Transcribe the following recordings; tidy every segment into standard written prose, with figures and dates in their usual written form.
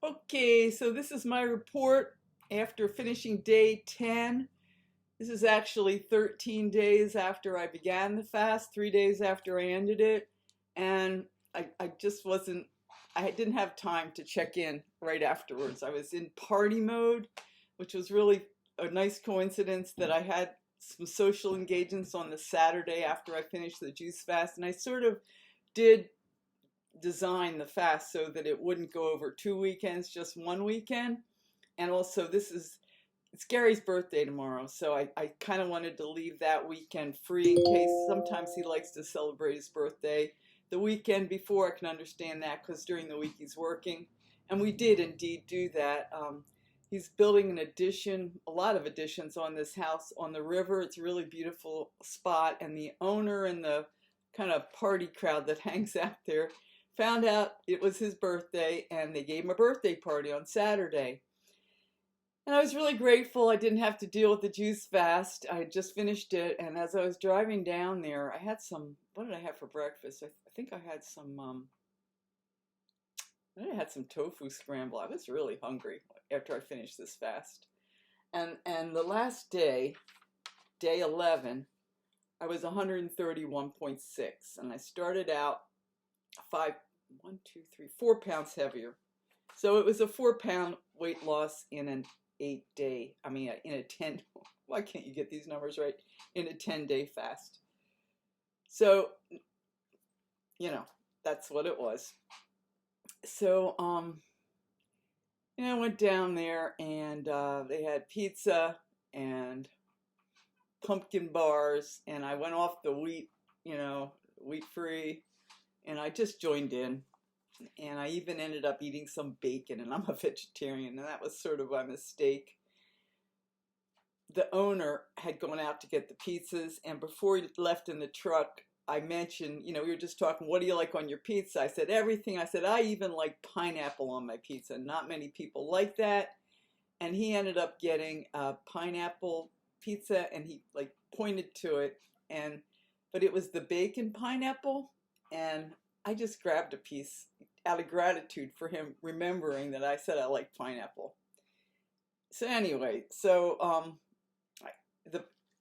Okay, so this is my report after finishing day 10. This is actually 13 days after I began the fast, 3 days after I ended it. And I just wasn't, I didn't have time to check in right afterwards. I was in party mode, which was really a nice coincidence that I had some social engagements on the Saturday after I finished the juice fast. And I sort of did design the fast so that it wouldn't go over 2 weekends, just one weekend. And also, it's Gary's birthday tomorrow, so I kind of wanted to leave that weekend free in case sometimes he likes to celebrate his birthday the weekend before. I can understand that because during the week he's working, and we did indeed do that. He's building an addition, a lot of additions on this house on the river. It's a really beautiful spot, and the owner and the kind of party crowd that hangs out there found out it was his birthday, and they gave him a birthday party on Saturday. And I was really grateful I didn't have to deal with the juice fast. I had just finished it, and as I was driving down there, I had some. What did I have for breakfast? I think I had some. I had some tofu scramble. I was really hungry after I finished this fast. And the last day, day 11, I was 131.6, and I started out 4 pounds heavier. So it was a 4 pound weight loss in an 8 day, in a 10, why can't you get these numbers right? In a 10-day fast. So, that's what it was. So, I went down there and they had pizza and pumpkin bars, and I went off the wheat, wheat free, and I just joined in. And I even ended up eating some bacon, and I'm a vegetarian, and that was sort of a mistake. The owner had gone out to get the pizzas, and before he left in the truck, I mentioned, we were just talking, what do you like on your pizza? I said, everything. I said, I even like pineapple on my pizza. Not many people like that. And he ended up getting a pineapple pizza, and he pointed to it, but it was the bacon pineapple, and I just grabbed a piece out of gratitude for him remembering that I said I like pineapple. So anyway,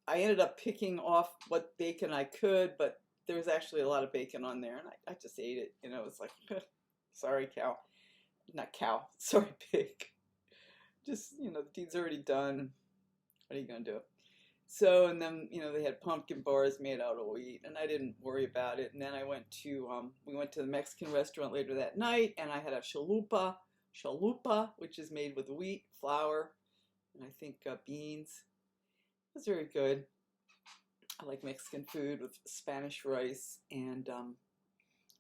I ended up picking off what bacon I could, but there was actually a lot of bacon on there, and I just ate it. It was like, sorry, cow. Not cow, sorry, pig. Just, the deed's already done. What are you going to do? So, and then, they had pumpkin bars made out of wheat, and I didn't worry about it. And then we went to the Mexican restaurant later that night, and I had a chalupa, which is made with wheat, flour, and I think beans. It was very good. I like Mexican food with Spanish rice and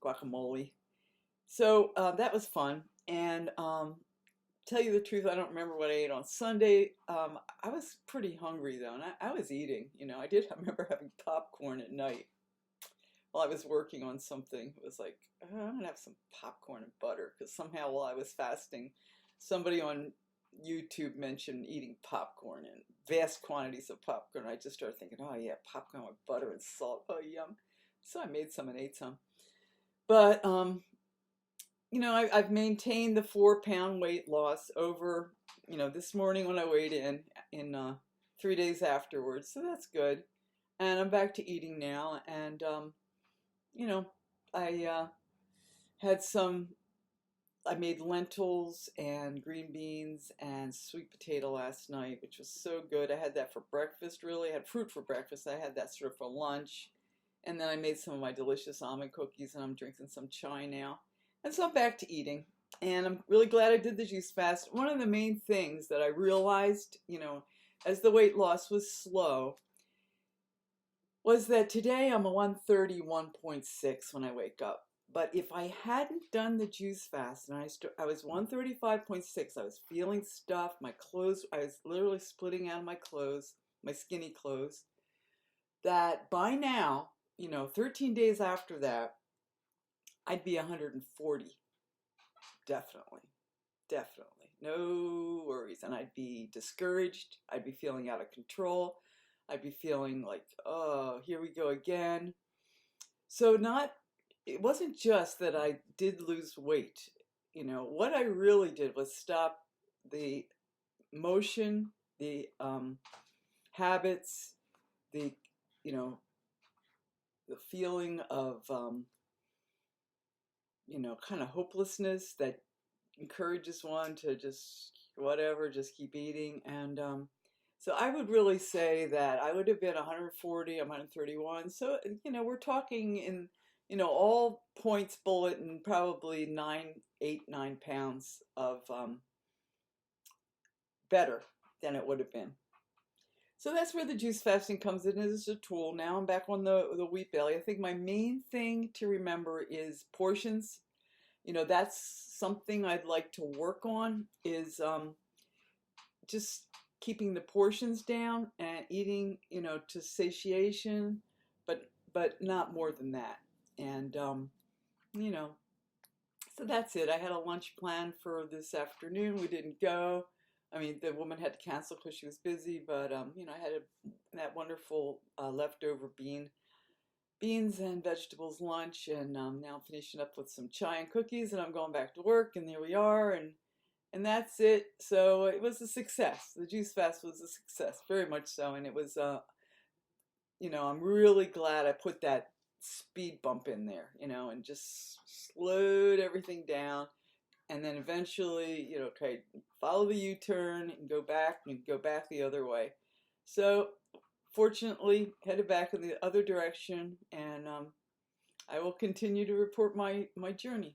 guacamole. So that was fun. And tell you the truth, I don't remember what I ate on Sunday. I was pretty hungry though, and I was eating. I remember having popcorn at night while I was working on something. It was like, oh, I'm gonna have some popcorn and butter, because somehow while I was fasting, somebody on YouTube mentioned eating popcorn and vast quantities of popcorn. I just started thinking, oh yeah, popcorn with butter and salt. Oh yum. So I made some and ate some. But I've maintained the 4 pound weight loss over, this morning when I weighed in 3 days afterwards. So that's good. And I'm back to eating now. And, I had I made lentils and green beans and sweet potato last night, which was so good. I had that for breakfast, really. I had fruit for breakfast. I had that sort of for lunch. And then I made some of my delicious almond cookies, and I'm drinking some chai now. And so I'm back to eating. And I'm really glad I did the juice fast. One of the main things that I realized, as the weight loss was slow, was that today I'm a 131.6 when I wake up. But if I hadn't done the juice fast and I was 135.6, I was feeling stuffed, my clothes, I was literally splitting out of my clothes, my skinny clothes, that by now, 13 days after that, I'd be 140. Definitely. Definitely. No worries. And I'd be discouraged. I'd be feeling out of control. I'd be feeling like, oh, here we go again. So it wasn't just that I did lose weight. what I really did was stop the motion, the habits, the, you know, the feeling of, kind of hopelessness that encourages one to just whatever, just keep eating. And so I would really say that I would have been 140, 131. So, we're talking in, all points bullet and probably 9 pounds of better than it would have been. So that's where the juice fasting comes in as a tool. Now I'm back on the wheat belly. I think my main thing to remember is portions. That's something I'd like to work on, is just keeping the portions down and eating, to satiation, but not more than that. And you know, so that's it. I had a lunch planned for this afternoon. We didn't go. I mean, the woman had to cancel because she was busy, but I had that wonderful leftover beans and vegetables lunch, and now I'm finishing up with some chai and cookies, and I'm going back to work, and there we are, and that's it. So it was a success. The juice fast was a success, very much so, and it was, I'm really glad I put that speed bump in there, and just slowed everything down, and then eventually, okay, follow the U-turn and go back the other way. So fortunately, headed back in the other direction, and I will continue to report my journey.